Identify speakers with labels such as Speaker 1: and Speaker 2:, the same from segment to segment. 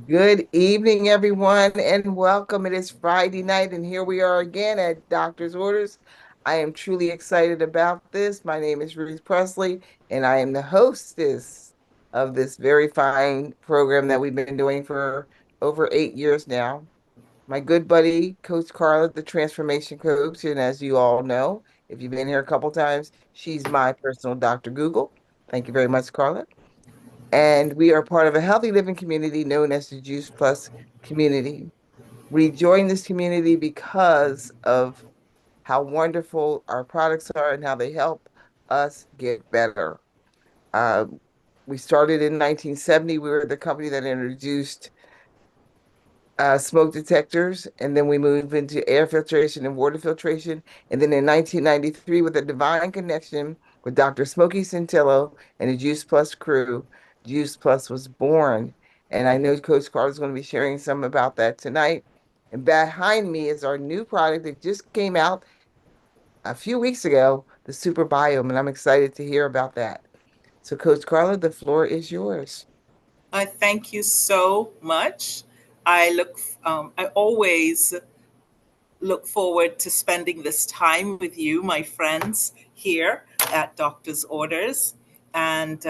Speaker 1: Good evening, everyone, and welcome. It is Friday night, and here we are again at Doctor's Orders. I am truly excited about this. My name is Ruth Presley, and I am the hostess of this very fine program that we've been doing for over 8 years now. My good buddy, Coach Carla, the Transformation Coach, and as you all know, if you've been here a couple times, she's my personal Dr. Google. Thank you very much, Carla. And we are part of a healthy living community known as the Juice Plus community. We joined this community because of how wonderful our products are and how they help us get better. Uh, we started in 1970. We were the company that introduced smoke detectors, and then we moved into air filtration and water filtration. And then in 1993, with a divine connection with Dr. Smokey Centillo and the Juice Plus crew, Juice Plus was born. And I know Coach Carl is going to be sharing some about that tonight. And behind me is our new product that just came out a few weeks ago, the Super Biome, and I'm excited to hear about that. So, Coach Carla, the floor is yours.
Speaker 2: I thank you so much. I always look forward to spending this time with you, my friends, here at Doctor's Orders. And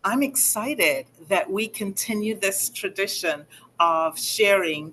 Speaker 2: I'm excited that we continue this tradition of sharing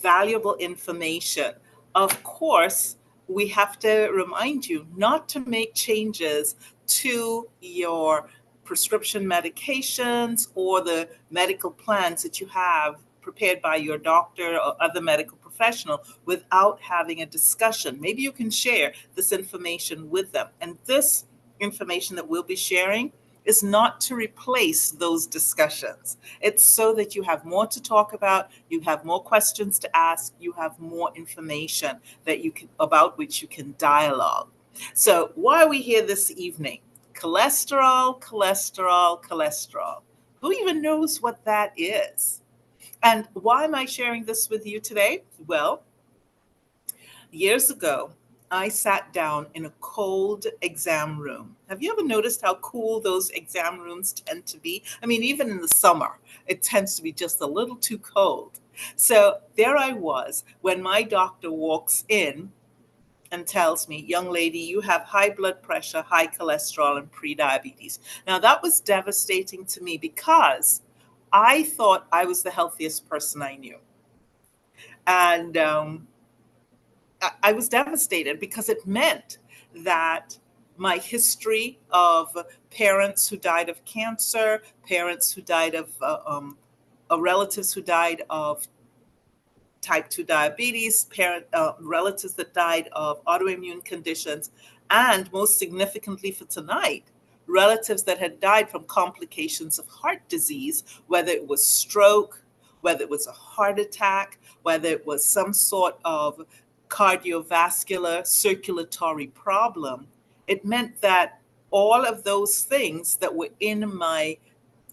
Speaker 2: valuable information. Of course, we have to remind you not to make changes to your prescription medications or the medical plans that you have prepared by your doctor or other medical professional without having a discussion. Maybe you can share this information with them. And this information that we'll be sharing is not to replace those discussions. It's so that you have more to talk about, you have more questions to ask, you have more information that you can about which you can dialogue. So, why are we here this evening? Cholesterol, cholesterol, cholesterol. Who even knows what that is? And why am I sharing this with you today? Well, years ago, I sat down in a cold exam room. Have you ever noticed how cool those exam rooms tend to be? I mean, even in the summer, it tends to be just a little too cold. So there I was when my doctor walks in and tells me, young lady, you have high blood pressure, high cholesterol, and prediabetes. Now, that was devastating to me because I thought I was the healthiest person I knew. And I was devastated because it meant that my history of parents who died of cancer, parents who died of relatives who died of type 2 diabetes, relatives that died of autoimmune conditions, and most significantly for tonight, relatives that had died from complications of heart disease, whether it was stroke, whether it was a heart attack, whether it was some sort of cardiovascular circulatory problem. It meant that all of those things that were in my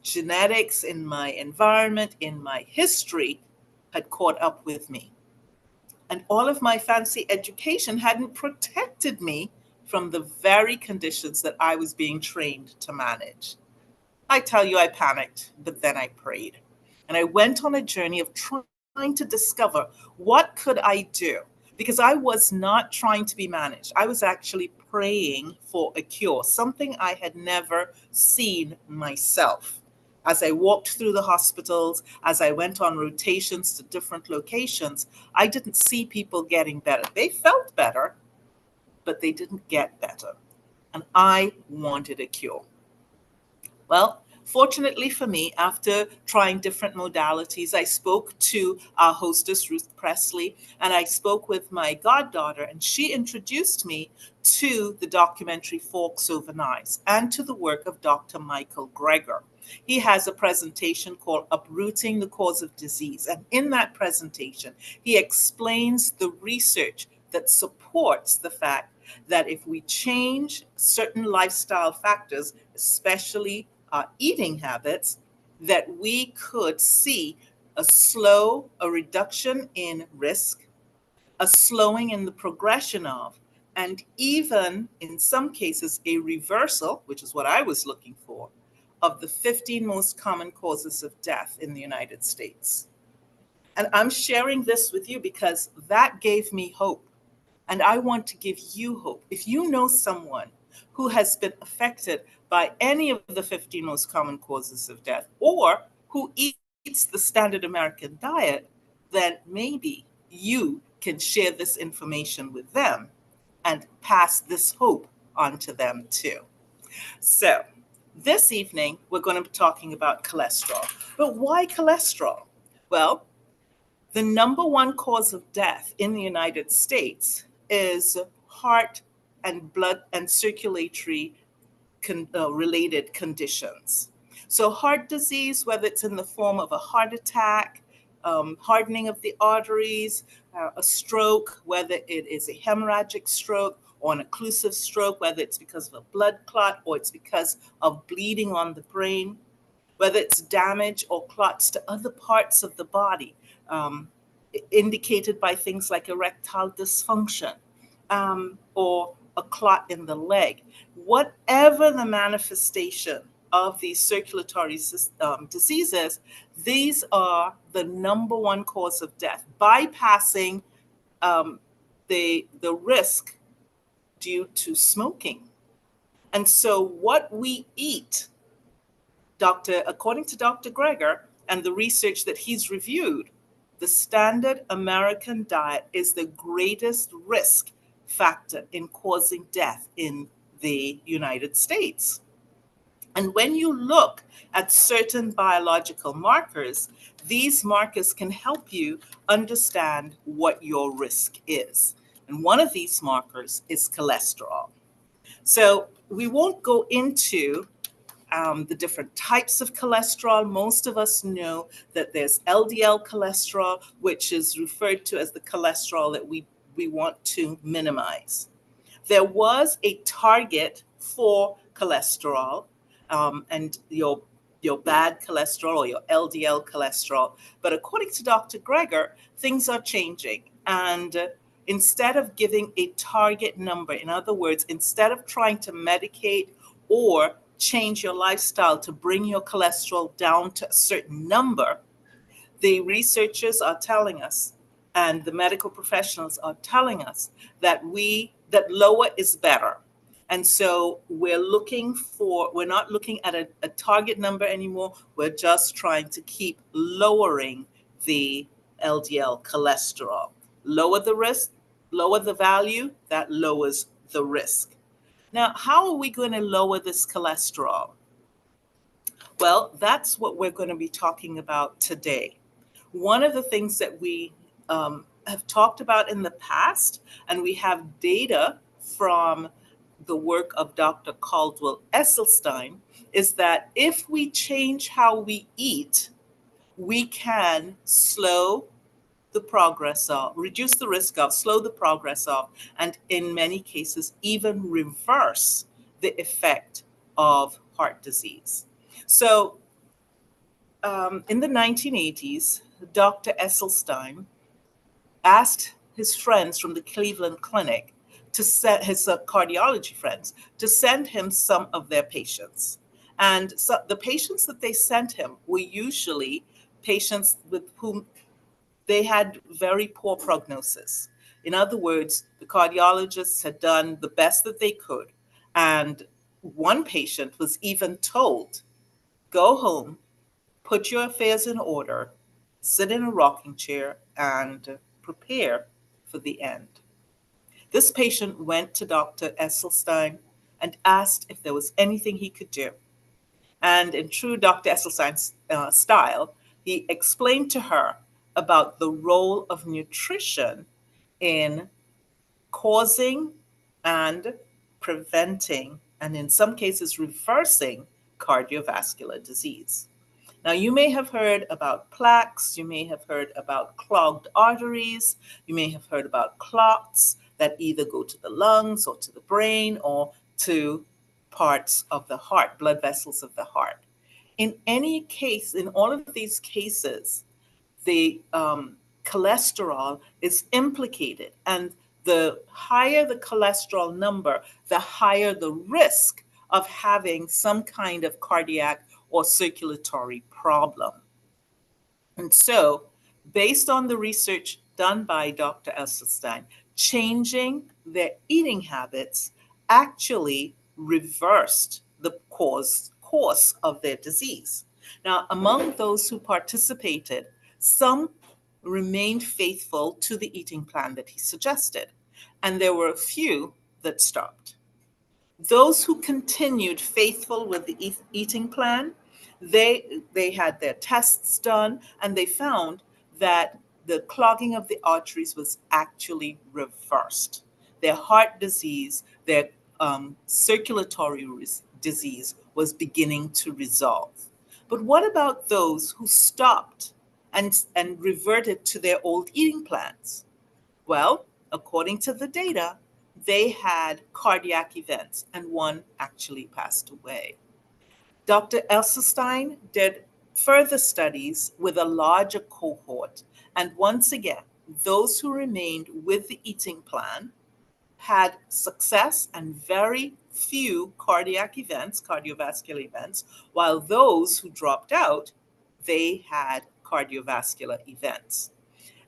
Speaker 2: genetics, in my environment, in my history, had caught up with me. And all of my fancy education hadn't protected me from the very conditions that I was being trained to manage. I tell you, I panicked, but then I prayed. And I went on a journey of trying to discover what could I do? Because I was not trying to be managed. I was actually praying for a cure, something I had never seen myself. As I walked through the hospitals, as I went on rotations to different locations, I didn't see people getting better. They felt better, but they didn't get better. And I wanted a cure. Well, fortunately for me, after trying different modalities, I spoke to our hostess, Ruth Presley, and I spoke with my goddaughter, and she introduced me to the documentary Forks Over Knives and to the work of Dr. Michael Greger. He has a presentation called Uprooting the Cause of Disease. And in that presentation, he explains the research that supports the fact that if we change certain lifestyle factors, especially our eating habits, that we could see a reduction in risk, a slowing in the progression of, and even in some cases, a reversal, which is what I was looking for, of the 15 most common causes of death in the United States. And I'm sharing this with you because that gave me hope. And I want to give you hope. If you know someone who has been affected by any of the 15 most common causes of death, or who eats the standard American diet, then maybe you can share this information with them and pass this hope on to them too. So, this evening, we're going to be talking about cholesterol. But why cholesterol? Well, the number one cause of death in the United States is heart and blood and circulatory related conditions. So, heart disease, whether it's in the form of a heart attack, hardening of the arteries, a stroke, whether it is a hemorrhagic stroke or an occlusive stroke, whether it's because of a blood clot or it's because of bleeding on the brain, whether it's damage or clots to other parts of the body, um, indicated by things like erectile dysfunction, or a clot in the leg. Whatever the manifestation of these circulatory diseases, these are the number one cause of death, bypassing um, the risk due to smoking. And so, what we eat, according to Dr. Greger and the research that he's reviewed, the standard American diet is the greatest risk factor in causing death in the United States. And when you look at certain biological markers, these markers can help you understand what your risk is. And one of these markers is cholesterol. So we won't go into the different types of cholesterol. Most of us know that there's LDL cholesterol, which is referred to as the cholesterol that we want to minimize. There was a target for cholesterol, and your bad cholesterol or your LDL cholesterol. But according to Dr. Greger, things are changing. And instead of giving a target number, in other words, instead of trying to medicate or change your lifestyle to bring your cholesterol down to a certain number, the researchers are telling us and the medical professionals are telling us that lower is better. And so we're not looking at a target number anymore. We're just trying to keep lowering the LDL cholesterol. Lower the risk, lower the value, that lowers the risk. Now, how are we going to lower this cholesterol? Well, that's what we're going to be talking about today. One of the things that we have talked about in the past, and we have data from the work of Dr. Caldwell Esselstyn, is that if we change how we eat, we can reduce the risk of, slow the progress of, and in many cases, even reverse the effect of heart disease. So, in the 1980s, Dr. Esselstyn asked his friends from the Cleveland Clinic to send his cardiology friends to send him some of their patients. And so the patients that they sent him were usually patients with whom they had very poor prognosis. In other words, the cardiologists had done the best that they could. And one patient was even told, go home, put your affairs in order, sit in a rocking chair, and prepare for the end. This patient went to Dr. Esselstyn and asked if there was anything he could do. And in true Dr. Esselstyn's style, he explained to her about the role of nutrition in causing and preventing, and in some cases, reversing cardiovascular disease. Now, you may have heard about plaques, you may have heard about clogged arteries, you may have heard about clots that either go to the lungs or to the brain or to parts of the heart, blood vessels of the heart. In any case, in all of these cases, the cholesterol is implicated. And the higher the cholesterol number, the higher the risk of having some kind of cardiac or circulatory problem. And so, based on the research done by Dr. Esselstein, changing their eating habits actually reversed the course of their disease. Now, among those who participated, some remained faithful to the eating plan that he suggested, and there were a few that stopped. Those who continued faithful with the eating plan, they had their tests done and they found that the clogging of the arteries was actually reversed. Their heart disease, their circulatory disease was beginning to resolve. But what about those who stopped and reverted to their old eating plans? Well, according to the data, they had cardiac events and one actually passed away. Dr. Elselstein did further studies with a larger cohort, and once again, those who remained with the eating plan had success and very few cardiac events, cardiovascular events, while those who dropped out, they had cardiovascular events.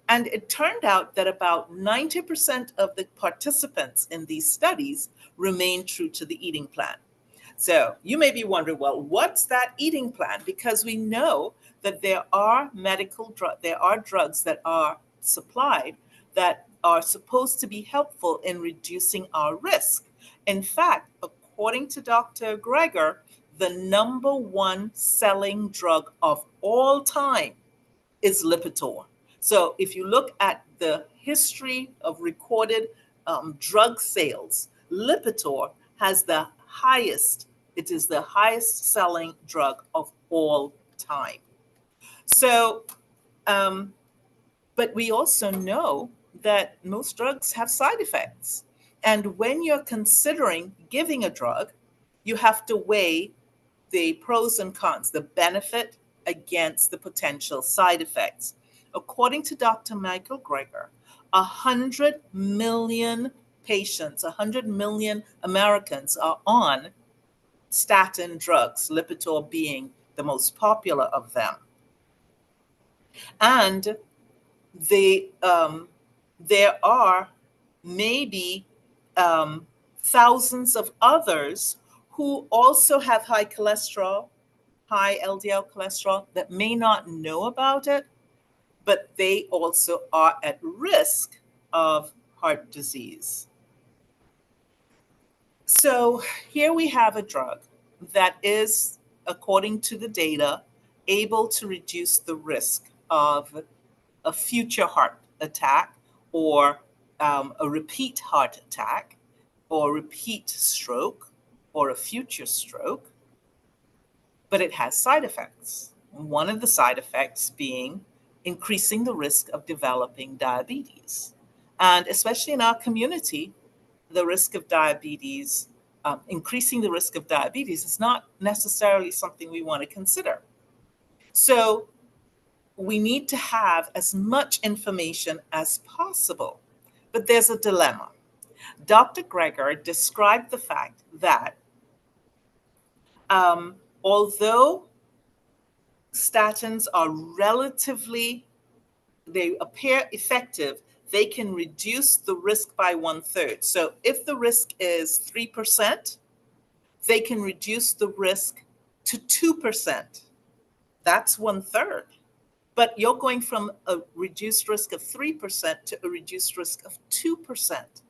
Speaker 2: And it turned out that about 90% of the participants in these studies remained true to the eating plan. So you may be wondering, well, what's that eating plan? Because we know that there are there are drugs that are supplied that are supposed to be helpful in reducing our risk. In fact, according to Dr. Greger, the number one selling drug of all time is Lipitor. So if you look at the history of recorded drug sales, Lipitor has the highest, it is the highest selling drug of all time. So, um, but we also know that most drugs have side effects. And when you're considering giving a drug, you have to weigh the pros and cons, the benefit against the potential side effects. According to Dr. Michael Greger, 100 million patients, 100 million Americans are on statin drugs, Lipitor being the most popular of them. And there are maybe um, thousands of others who also have high cholesterol, high LDL cholesterol, that may not know about it, but they also are at risk of heart disease. So here we have a drug that is, according to the data, able to reduce the risk of a future heart attack or a repeat heart attack or repeat stroke or a future stroke, but it has side effects. One of the side effects being increasing the risk of developing diabetes. And especially in our community, the risk of diabetes, increasing the risk of diabetes is not necessarily something we want to consider. So we need to have as much information as possible. But there's a dilemma. Dr. Greger described the fact that although statins are relatively, they appear effective, they can reduce the risk by 1/3. So if the risk is 3%, they can reduce the risk to 2%. That's 1/3. But you're going from a reduced risk of 3% to a reduced risk of 2%.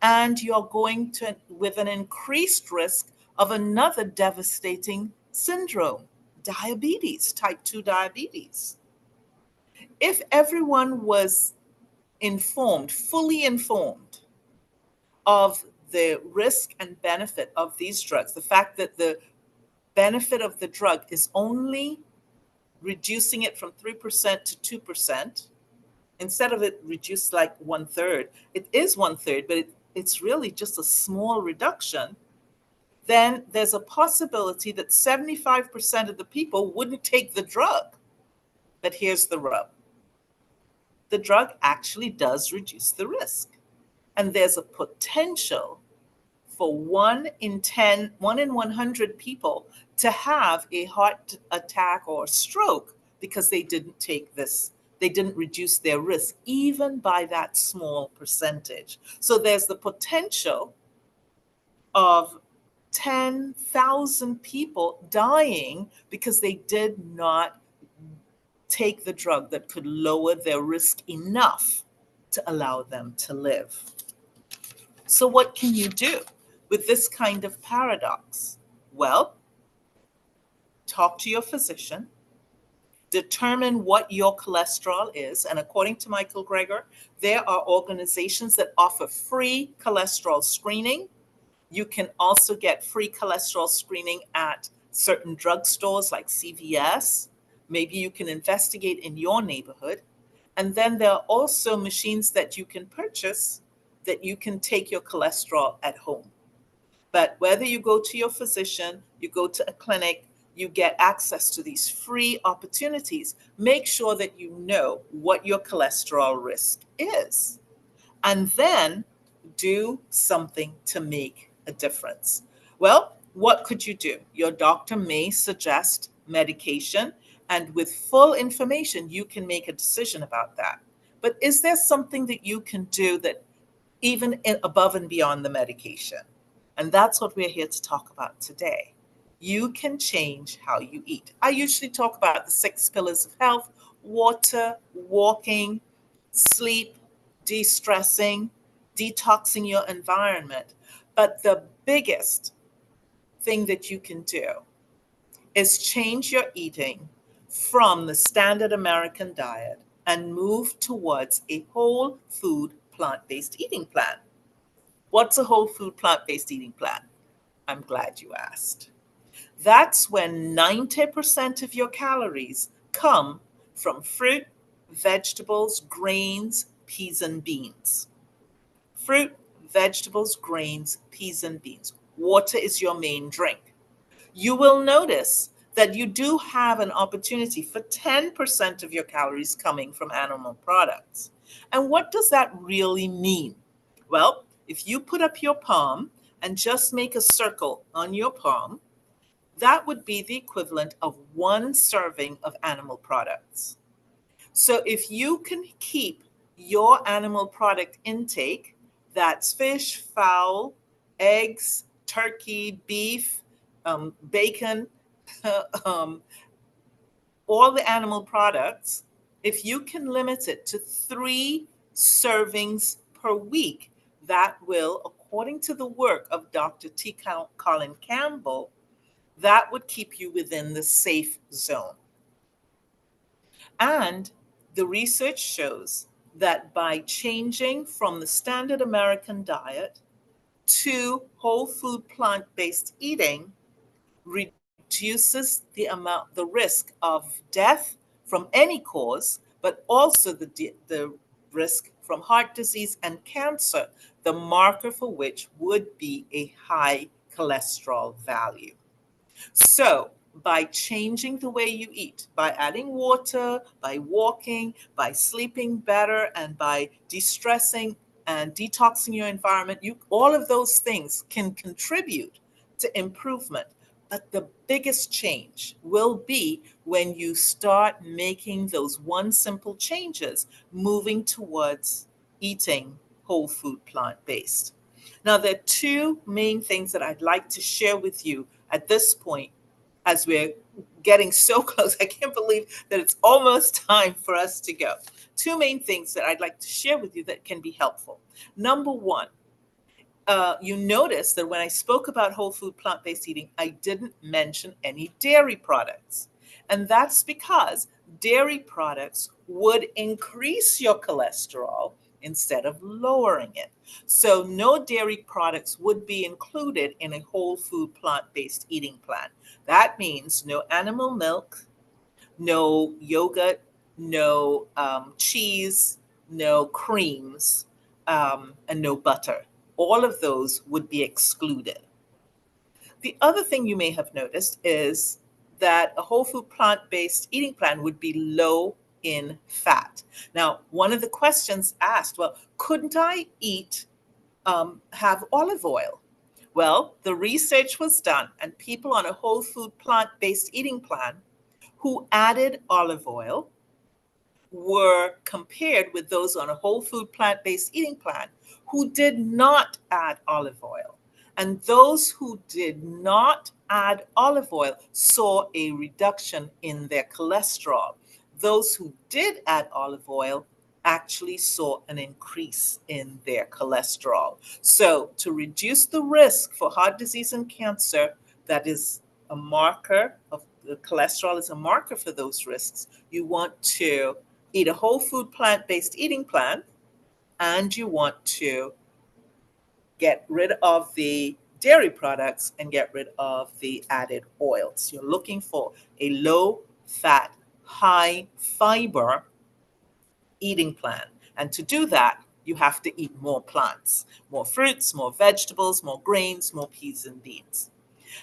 Speaker 2: And you're going to, with an increased risk of another devastating syndrome, diabetes, type 2 diabetes. If everyone was informed, fully informed of the risk and benefit of these drugs, the fact that the benefit of the drug is only reducing it from 3% to 2%, instead of it reduced like 1/3, it is 1/3, but it's really just a small reduction, then there's a possibility that 75% of the people wouldn't take the drug. But here's the rub. The drug actually does reduce the risk. And there's a potential for 1 in 10, 1 in 100 people to have a heart attack or stroke because they didn't take this. They didn't reduce their risk even by that small percentage. So there's the potential of 10,000 people dying because they did not take the drug that could lower their risk enough to allow them to live. So, what can you do with this kind of paradox? Well, talk to your physician, determine what your cholesterol is. And according to Michael Greger, there are organizations that offer free cholesterol screening. You can also get free cholesterol screening at certain drugstores like CVS. Maybe you can investigate in your neighborhood. And then there are also machines that you can purchase that you can take your cholesterol at home. But whether you go to your physician, you go to a clinic, you get access to these free opportunities, make sure that you know what your cholesterol risk is. And then do something to make a difference. Well, what could you do? Your doctor may suggest medication, and with full information, you can make a decision about that. But is there something that you can do that even above and beyond the medication? And that's what we're here to talk about today. You can change how you eat. I usually talk about the 6 pillars of health: water, walking, sleep, de stressing, detoxing your environment. But the biggest thing that you can do is change your eating from the standard American diet and move towards a whole food plant based eating plan. What's a whole food plant based eating plan? I'm glad you asked. That's when 90% of your calories come from fruit, vegetables, grains, peas, and beans. Fruit, vegetables, grains, peas, and beans. Water is your main drink. You will notice that you do have an opportunity for 10% of your calories coming from animal products. And what does that really mean? Well, if you put up your palm and just make a circle on your palm, that would be the equivalent of one serving of animal products. So if you can keep your animal product intake, that's fish, fowl, eggs, turkey, beef, bacon, um, all the animal products, if you can limit it to 3 servings per week, that will, according to the work of Dr. T. Colin Campbell, that would keep you within the safe zone. And the research shows that by changing from the standard American diet to whole food plant based eating reduces the risk of death from any cause, but also the risk from heart disease and cancer, the marker for which would be a high cholesterol value. So, by changing the way you eat, by adding water, by walking, by sleeping better, and by de-stressing and detoxing your environment, all of those things can contribute to improvement. But the biggest change will be when you start making those one simple changes, moving towards eating whole food plant based. Now, there are two main things that I'd like to share with you at this point as we're getting so close. I can't believe that it's almost time for us to go. Two main things that I'd like to share with you that can be helpful. Number one, you notice that when I spoke about whole food plant based eating, I didn't mention any dairy products. And that's because dairy products would increase your cholesterol instead of lowering it. So, no dairy products would be included in a whole food plant based eating plan. That means no animal milk, no yogurt, no cheese, no creams, and no butter. All of those would be excluded. The other thing you may have noticed is that a whole food plant based eating plan would be low in fat. Now, one of the questions asked, well, couldn't I have olive oil? Well, the research was done, and people on a whole food plant based eating plan who added olive oil were compared with those on a whole food plant based eating plan who did not add olive oil. And those who did not add olive oil saw a reduction in their cholesterol. Those who did add olive oil actually saw an increase in their cholesterol. So, to reduce the risk for heart disease and cancer, that is a marker of the cholesterol is a marker for those risks. You want to eat a whole food plant based eating plan, and you want to get rid of the dairy products and get rid of the added oils. You're looking for a low fat, high fiber eating plan. And to do that, you have to eat more plants, more fruits, more vegetables, more grains, more peas and beans.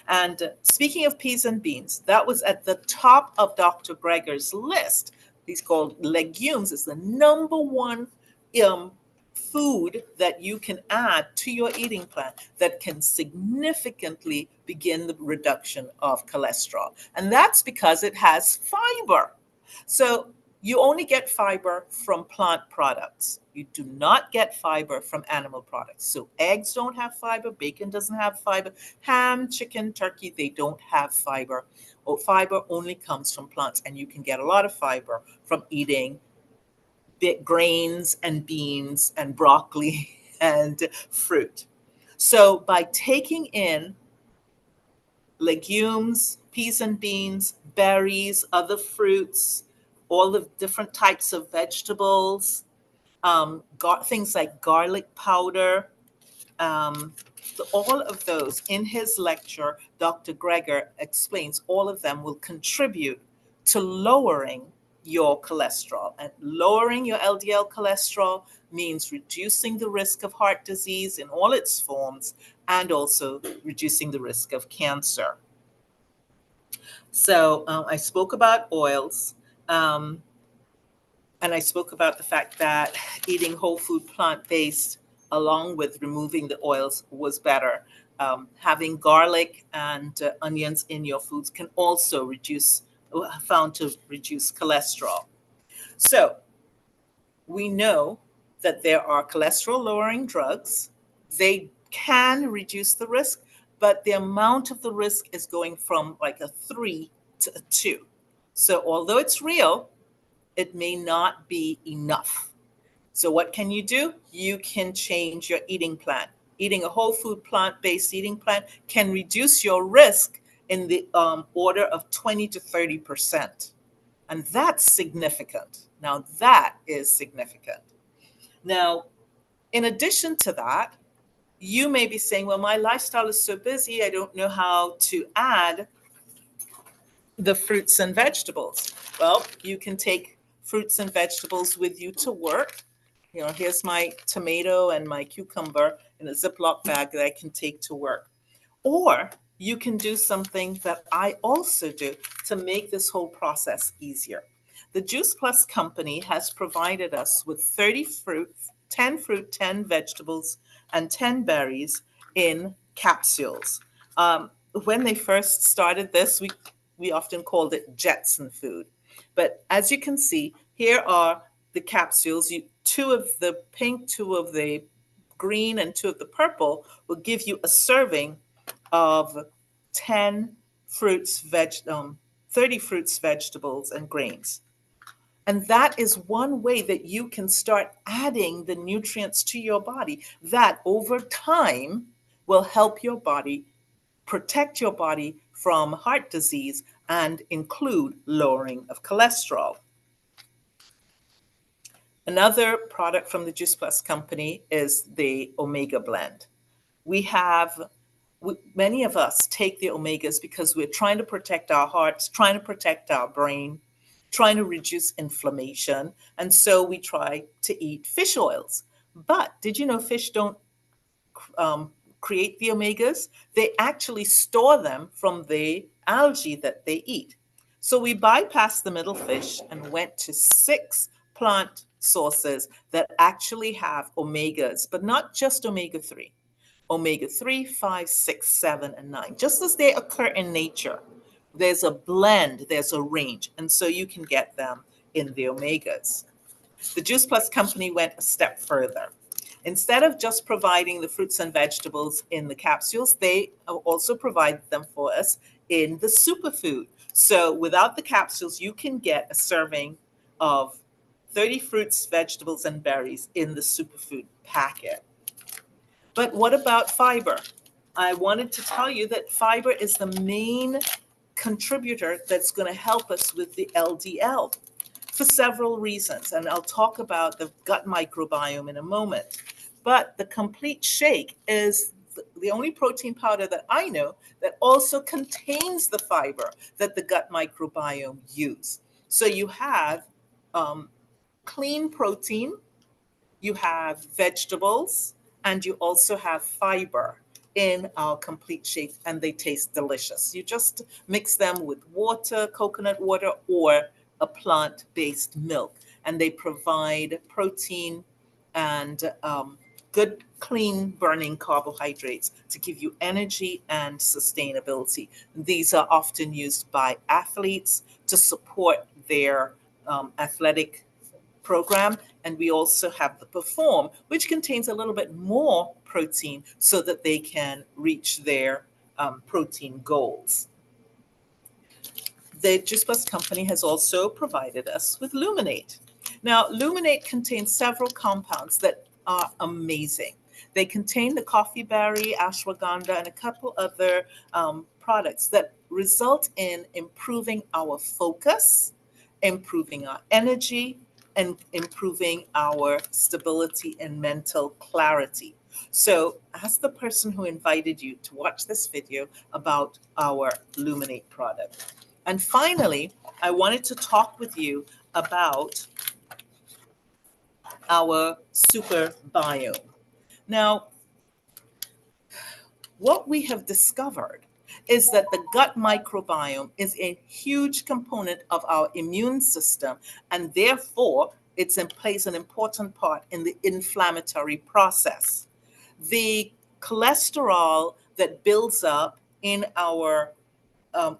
Speaker 2: And speaking of peas and beans, that was at the top of Dr. Greger's list. He's called legumes is the number one um, food that you can add to your eating plan that can significantly begin the reduction of cholesterol. And that's because it has fiber. So you only get fiber from plant products. You do not get fiber from animal products. So eggs don't have fiber, bacon doesn't have fiber, ham, chicken, turkey, they don't have fiber. Fiber only comes from plants, and you can get a lot of fiber from eating grains and beans and broccoli and fruit. So by taking in legumes, peas and beans, berries, other fruits, all the different types of vegetables, things like garlic powder, um, all of those in his lecture, Dr. Greger explains all of them will contribute to lowering your cholesterol. And lowering your LDL cholesterol means reducing the risk of heart disease in all its forms and also reducing the risk of cancer. So I spoke about oils. Um, and I spoke about the fact that eating whole food plant based along with removing the oils was better. Having garlic and onions in your foods can also found to reduce cholesterol. So we know that there are cholesterol lowering drugs. They can reduce the risk, but the amount of the risk is going from like a 3 to a 2. So although it's real, it may not be enough. So, what can you do? You can change your eating plan. Eating a whole food plant based eating plan can reduce your risk in the order of 20 to 30%. And that's significant. Now, that is significant. Now, in addition to that, you may be saying, well, my lifestyle is so busy, I don't know how to add the fruits and vegetables. Well, you can take fruits and vegetables with you to work. You know, here's my tomato and my cucumber in a Ziploc bag that I can take to work. Or you can do something that I also do to make this whole process easier. The Juice Plus company has provided us with 30 fruit, 10 vegetables, and 10 berries in capsules. Um, when they first started this, we often called it Jetson food. But as you can see, here are the capsules. Two of the pink, two of the green, and two of the purple will give you a serving of 10 30 fruits, vegetables, and grains. And that is one way that you can start adding the nutrients to your body that over time will help your body protect your body from heart disease and include lowering of cholesterol. Another product from the Juice Plus company is the Omega Blend. We have many of us take the omegas because we're trying to protect our hearts, trying to protect our brain, trying to reduce inflammation, and so we try to eat fish oils. But did you know fish don't um, create the omegas? They actually store them from the algae that they eat. So we bypassed the middle fish and went to 6 plant sources that actually have omegas, but not just omega 3. omega-3, 5, 6, 7, and 9. Just as they occur in nature, there's a blend, there's a range, and so you can get them in the omegas. The Juice Plus company went a step further. Instead of just providing the fruits and vegetables in the capsules, they also provide them for us in the superfood. So without the capsules, you can get a serving of 30 fruits, vegetables, and berries in the superfood packet. But what about fiber? I wanted to tell you that fiber is the main contributor that's going to help us with the LDL for several reasons. And I'll talk about the gut microbiome in a moment. But the complete shake is the only protein powder that I know that also contains the fiber that the gut microbiome use. So you have clean protein, you have vegetables, and you also have fiber in our complete shake, and they taste delicious. You just mix them with water, coconut water, or a plant-based milk, and they provide protein and good, clean burning carbohydrates to give you energy and sustainability. These are often used by athletes to support their athletic program. And we also have the Perform, which contains a little bit more protein so that they can reach their protein goals. The Juice Plus company has also provided us with Luminate. Now, Luminate contains several compounds that are amazing. They contain the coffee berry, ashwagandha, and a couple other products that result in improving our focus, improving our energy, and improving our stability and mental clarity. So ask the person who invited you to watch this video about our Luminate product. And finally, I wanted to talk with you about our super biome. Now, what we have discovered is that the gut microbiome is a huge component of our immune system, and therefore plays an important part in the inflammatory process. The cholesterol that builds up in our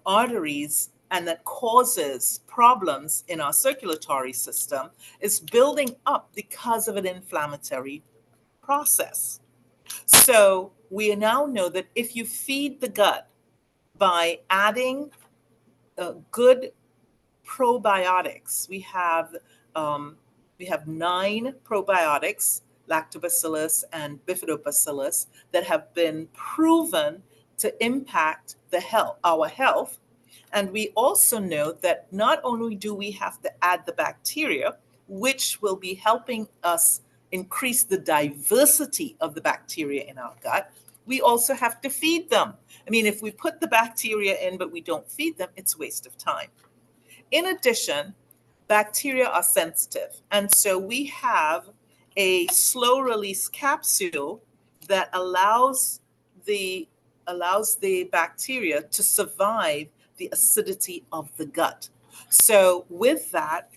Speaker 2: arteries and that causes problems in our circulatory system is building up because of an inflammatory process. So we now know that if you feed the gut by adding good probiotics, we have 9 probiotics, lactobacillus and bifidobacillus, that have been proven to impact our health. And we also know that not only do we have to add the bacteria, which will be helping us increase the diversity of the bacteria in our gut, we also have to feed them. I mean, if we put the bacteria in but we don't feed them, it's a waste of time. In addition, bacteria are sensitive. And so we have a slow release capsule that allows the bacteria to survive the acidity of the gut. So with that,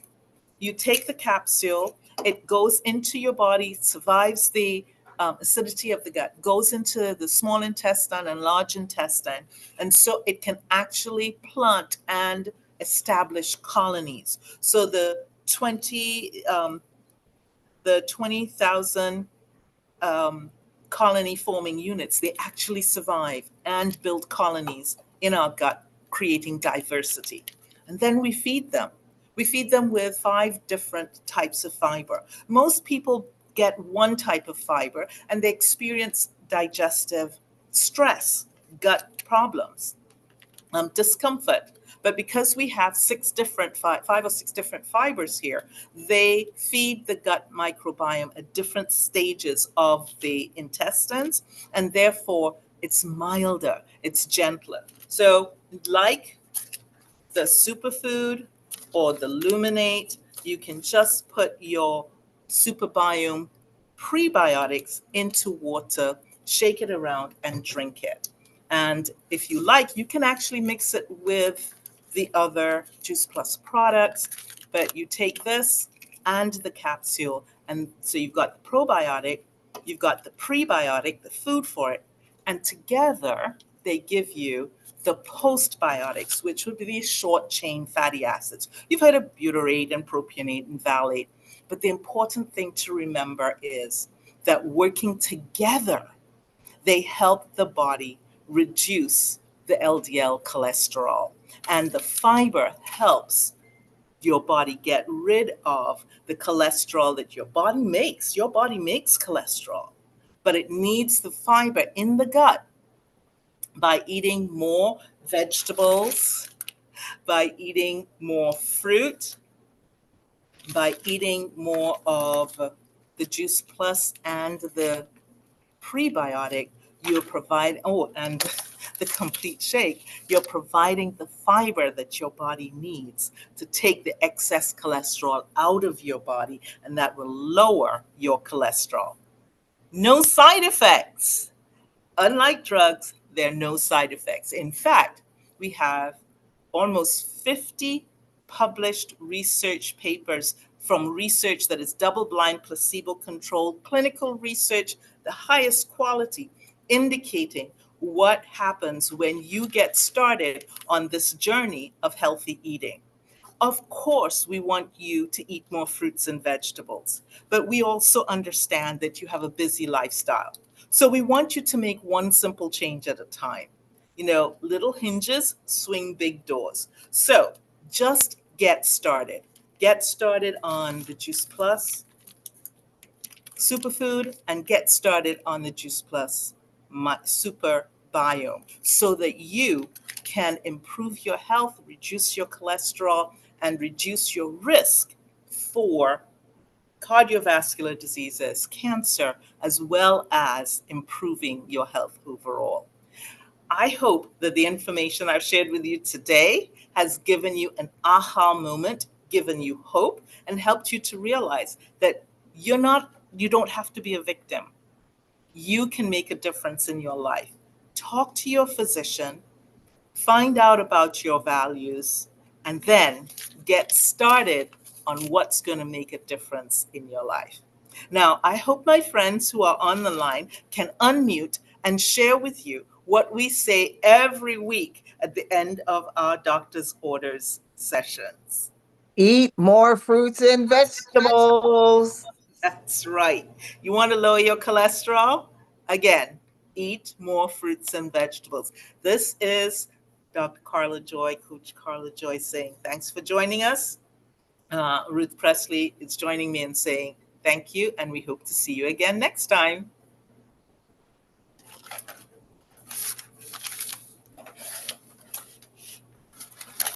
Speaker 2: you take the capsule, it goes into your body, survives the acidity of the gut, goes into the small intestine and large intestine. And so it can actually plant and establish colonies. So the 20,000 colony forming units, they actually survive and build colonies in our gut, creating diversity. And then we feed them. We feed them with 5 different types of fiber. Most people get one type of fiber and they experience digestive stress, gut problems, discomfort. But because we have 5 or 6 different fibers here, they feed the gut microbiome at different stages of the intestines, and therefore it's milder, it's gentler. So like the superfood or the luminate, you can just put your superbiome prebiotics into water, shake it around, and drink it. And if you like, you can actually mix it with the other Juice Plus products, but you take this and the capsule, and so you've got the probiotic you've got the prebiotic, the food for it, and together they give you the postbiotics, which would be these short chain fatty acids. You've heard of butyrate and propionate and phthalate, but the important thing to remember is that working together, they help the body reduce the LDL cholesterol, and the fiber helps your body get rid of the cholesterol that your body makes. Your body makes cholesterol, but it needs the fiber in the gut by eating more vegetables, by eating more fruit, by eating more of the Juice Plus and the prebiotic, you're providing, oh, and the complete shake, you're providing the fiber that your body needs to take the excess cholesterol out of your body, and that will lower your cholesterol. No side effects. Unlike drugs, there are no side effects. In fact, we have almost 50 published research papers from research that is double blind, placebo controlled, clinical research, the highest quality, indicating what happens when you get started on this journey of healthy eating. Of course, we want you to eat more fruits and vegetables, but we also understand that you have a busy lifestyle. So we want you to make one simple change at a time. You know, little hinges swing big doors. So just get started. Get started on the Juice Plus superfood and get started on the Juice Plus super biome so that you can improve your health, reduce your cholesterol, and reduce your risk for cardiovascular diseases, cancer, as well as improving your health overall. I hope that the information I've shared with you today has given you an aha moment, given you hope, and helped you to realize that you don't have to be a victim. You can make a difference in your life. Talk to your physician, find out about your values, and then get started on what's going to make a difference in your life. Now, I hope my friends who are on the line can unmute and share with you what we say every week at the end of our doctor's orders sessions.
Speaker 1: Eat more fruits and vegetables.
Speaker 2: That's right. You want to lower your cholesterol? Again, eat more fruits and vegetables. This is Dr. Carla Joy, Coach Carla Joy, saying thanks for joining us. Ruth Presley is joining me and saying thank you, and we hope to see you again next time.